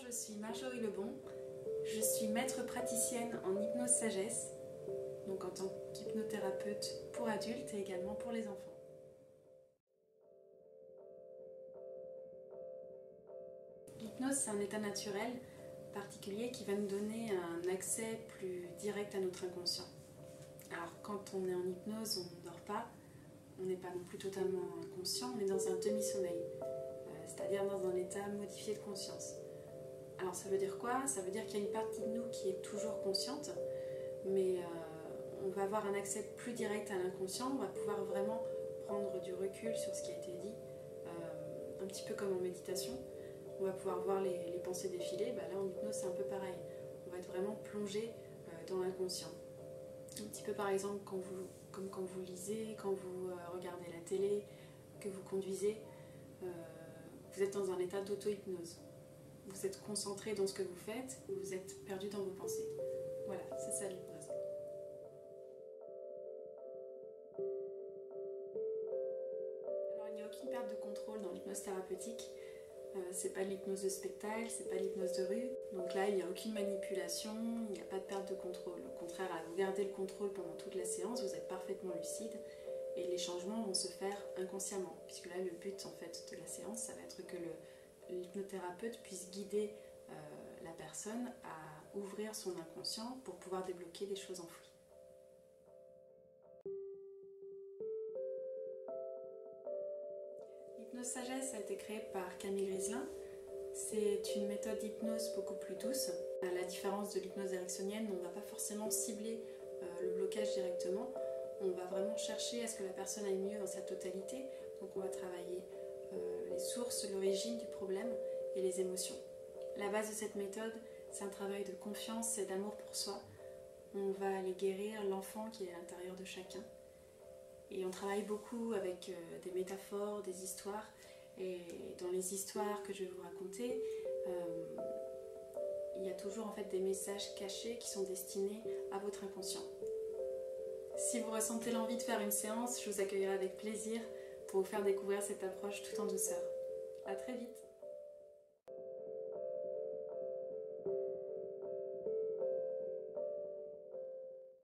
je suis Marjorie Lebon, je suis maître praticienne en hypnose sagesse, donc en tant qu'hypnothérapeute pour adultes et également pour les enfants. L'hypnose, c'est un état naturel particulier qui va nous donner un accès plus direct à notre inconscient. Alors quand on est en hypnose, on ne dort pas, on n'est pas non plus totalement inconscient, on est dans un demi-sommeil, c'est-à-dire dans un état modifié de conscience. Alors ça veut dire quoi? Ça veut dire qu'il y a une partie de nous qui est toujours consciente, mais on va avoir un accès plus direct à l'inconscient, on va pouvoir vraiment prendre du recul sur ce qui a été dit, un petit peu comme en méditation. On va pouvoir voir les pensées défiler. Là en hypnose c'est un peu pareil, on va être vraiment plongé dans l'inconscient. Un petit peu par exemple comme quand vous lisez, quand vous regardez la télé, que vous conduisez, vous êtes dans un état d'auto-hypnose. Vous êtes concentré dans ce que vous faites, vous êtes perdu dans vos pensées. Voilà, c'est ça l'hypnose. Alors il n'y a aucune perte de contrôle dans l'hypnose thérapeutique. C'est pas de l'hypnose de spectacle, c'est pas de l'hypnose de rue. Donc là, il n'y a aucune manipulation, il n'y a pas de perte de contrôle. Au contraire, vous gardez le contrôle pendant toute la séance, vous êtes parfaitement lucide et les changements vont se faire inconsciemment. Puisque là, le but en fait de la séance, ça va être que l'hypnothérapeute puisse guider la personne à ouvrir son inconscient pour pouvoir débloquer des choses enfouies. L'hypnose sagesse a été créée par Camille Griselin. C'est une méthode d'hypnose beaucoup plus douce. À la différence de l'hypnose ericksonienne, on ne va pas forcément cibler le blocage directement. On va vraiment chercher à ce que la personne aille mieux dans sa totalité. Donc on va travailler les sources, l'origine du problème et les émotions. La base de cette méthode, c'est un travail de confiance et d'amour pour soi. On va aller guérir l'enfant qui est à l'intérieur de chacun. Et on travaille beaucoup avec des métaphores, des histoires. Et dans les histoires que je vais vous raconter, il y a toujours en fait des messages cachés qui sont destinés à votre inconscient. Si vous ressentez l'envie de faire une séance, je vous accueillerai avec plaisir pour vous faire découvrir cette approche tout en douceur. À très vite!